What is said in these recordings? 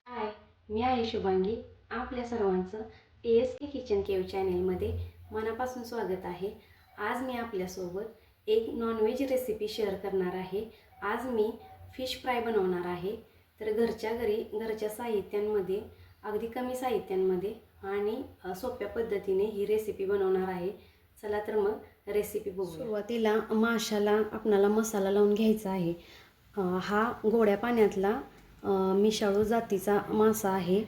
हाय, मी आहे शुभांगी. आपल्या सर्वांचं ASK किचन केव चॅनेलमध्ये मनापासून स्वागत आहे. आज मी आपल्यासोबत एक नॉनव्हेज रेसिपी शेअर करणार आहे. आज मी फिश फ्राय बनवणार आहे. तर घरच्या घरी घरच्या साहित्यांमध्ये अगदी कमी साहित्यांमध्ये आणि सोप्या पद्धतीने ही रेसिपी बनवणार आहे. चला तर मग रेसिपी बघू. सुरुवातीला माशाला आपणाला मसाला लावून घ्यायचा आहे. हा गोड्या पाण्यातला मिशाळू जातीचा मासा आहे.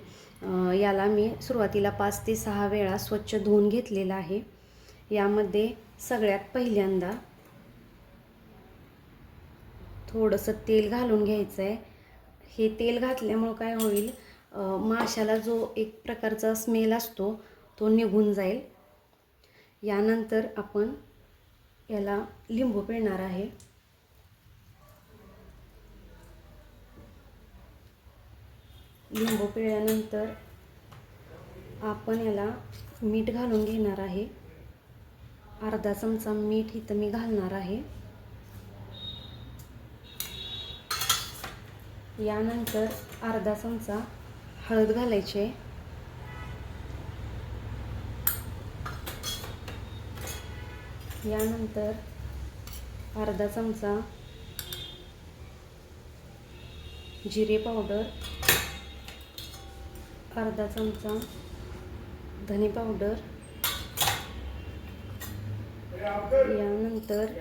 याला मी सुरुवातीला 5 ते 6 वेळा स्वच्छ धुवून घेतलेला आहे. यामध्ये सगळ्यात पहिल्यांदा थोडंसं तेल घालून घ्यायचं आहे. हे तेल घातल्यामुळं काय होईल, माशाला जो एक प्रकारचा स्मेल असतो तो निघून जाईल. यानंतर आपण याला लिंबू पिळणार आहे. लिंबू पिळल्यानंतर आपण याला मीठ घालून घेणार आहे. अर्धा चमचा मीठ इथं मी घालणार आहे. यानंतर अर्धा चमचा हळद घालायची आहे. यानंतर अर्धा चमचा जिरे पावडर, अर्धा चमचा धने पावडर, यानंतर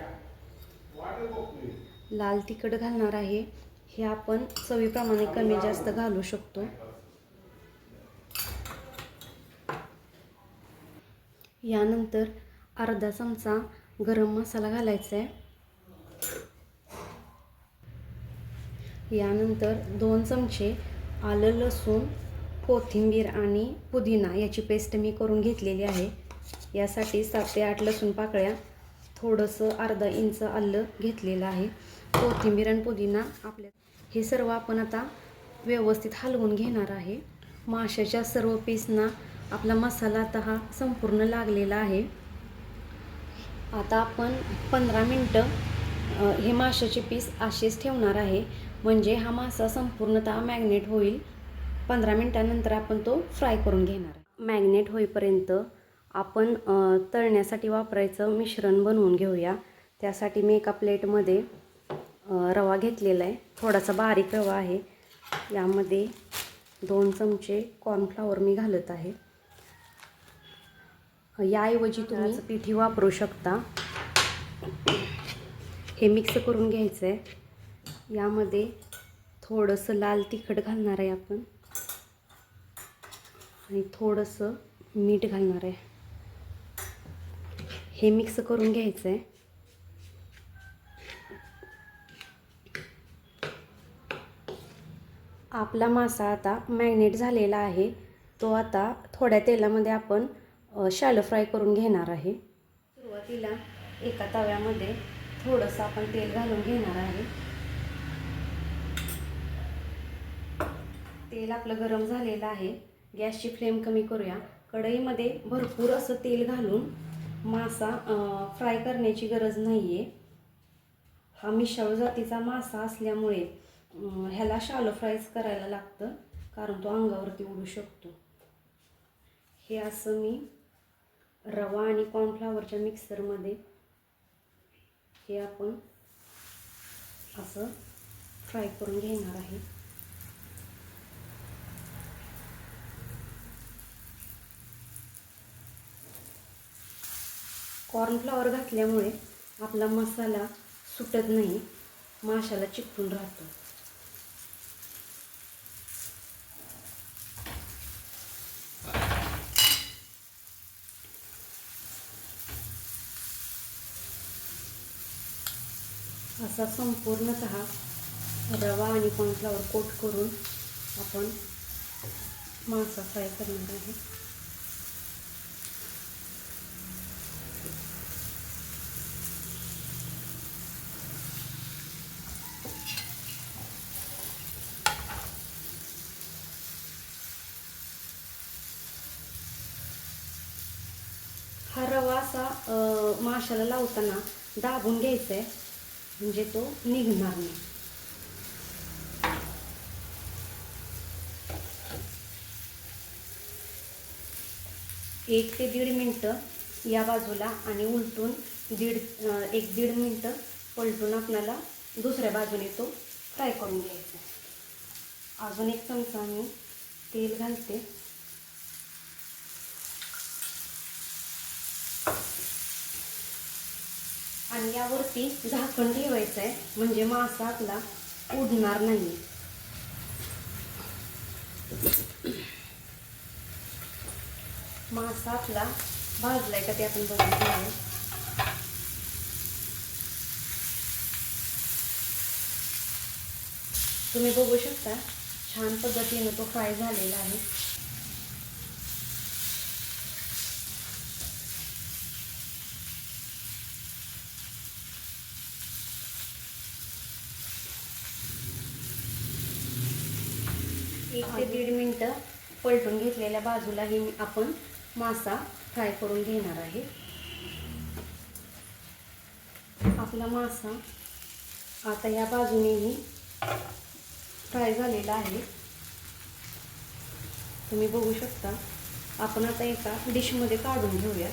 लाल तिखट घालणार आहे. हे आपण चवीप्रमाणे कमी जास्त घालू शकतो. यानंतर अर्धा चमचा गरम मसाला घालायचा आहे. यानंतर 2 चमचे आलं, लसूण, कोथिंबीर आणि पुदिना याची पेस्ट मी करून घेतलेली आहे. यासाठी 7 ते 8 लसूण पाकळ्या, थोडंसं अर्धा इंच आलं घेतलेलं आहे. कोथिंबीर आणि पुदिना हे सर्व आपण आता व्यवस्थित हलवून घेणार आहे. माशाच्या सर्व पीसना आपला मसाला आता हा संपूर्ण लागलेला आहे. आता आपण 15 मिनटं हे माशाचे पीस असेच ठेवणार आहे, म्हणजे हा मासा संपूर्णतः मॅग्नेट होईल. 15 मिनटानंतर आपण तो फ्राय करून घेणार. मॅग्नेट होईपर्यंत आपण तळण्यासाठी वापरायचं मिश्रण बनवून घेऊया. त्यासाठी मी एका प्लेटमध्ये रवा घेतलेला आहे. थोडासा बारीक रवा आहे. यामध्ये 2 चमचे कॉर्नफ्लॉवर मी घालत आहे. याऐवजी तुम्ही पिठी वापरू शकता. हे मिक्स करून घ्यायचं आहे. यामध्ये थोडंसं लाल तिखट घालणार आहे आपण आणि थोडंसं मीठ घालणार आहे. हे मिक्स करून घ्यायचं आहे. आपला मासा आता मॅग्नेट झालेला आहे. तो आता थोड्या तेलामध्ये आपण शॅलो फ्राय करून घेणार आहे. सुरुवातीला एका तव्यामध्ये थोडंसं आपण तेल घालून घेणार आहे. तेल आपलं गरम झालेलं आहे. गॅसची फ्लेम कमी करूया. कढईमध्ये भरपूर असं तेल घालून मासा फ्राय करण्याची गरज नाही आहे. हा मिशाळू जातीचा मासा असल्यामुळे ह्याला शॅलो फ्रायच करायला लागतं, कारण तो अंगावरती उडू शकतो. हे असं मी रवा आणि कॉर्नफ्लॉवरच्या मिक्सरमध्ये हे आपण असं फ्राय करून घेणार आहे. कॉर्नफ्लॉवर घातल्यामुळे आपला मसाला सुटत नाही, माशाला चिकटून राहतो. असा संपूर्णतः रवा आणि कॉर्नफ्लॉवर कोट करून आपण मासा फ्राय करणार आहे. हा रवा तवा असा माशाला लावताना दाबून घ्यायचा आहे, म्हणजे तो निघणार नाही. एक ते दीड मिनटं या बाजूला आणि उलटून 1-1.5 मिनटं पलटून आपल्याला दुसऱ्या बाजूने तो फ्राय करून घ्यायचा. अजून एक चमचा मी तेल घालते. आणि यावरती झाकण ठेवायचं आहे, म्हणजे मासा आपला उडणार नाही. मासा आपला भाजलाय का ते आपण बघून घेऊया. तुम्ही बघू शकता छान पद्धतीने तो फ्राय झालेला आहे. एक ते दीड मिनटं पलटून घेतलेल्या बाजूलाही आपण मासा फ्राय करून घेणार आहे. आपला मासा आता या बाजूनेही फ्राय झालेला आहे. तुम्ही बघू शकता. आपण आता एका डिशमध्ये काढून घेऊया.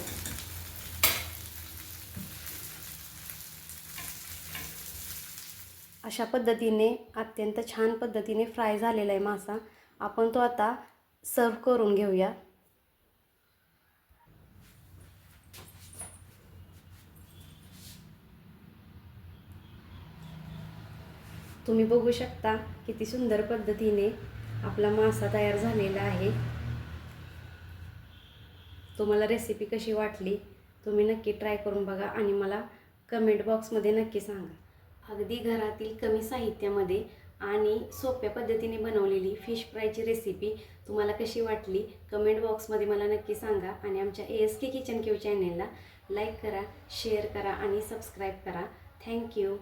अशा पद्धतीने अत्यंत छान पद्धतीने फ्राय झालेला आहे मासा. आपण तो आता सर्व करून घेऊया. तुम्ही बघू शकता किती सुंदर पद्धतीने आपला मासा तयार झालेला आहे. तुम्हाला रेसिपी कशी वाटली तुम्ही नक्की ट्राय करून बघा आणि मला कमेंट बॉक्समध्ये नक्की सांगा. अगदी घरातील कमी साहित्यामध्ये आणि सोप्या पद्धतीने बनवलेली फिश फ्रायची रेसिपी तुम्हाला कशी वाटली कमेंट बॉक्समध्ये मला नक्की सांगा. आणि आमच्या ASK किचन क्यू चॅनेलला लाईक करा, शेअर करा आणि सबस्क्राईब करा. थँक्यू.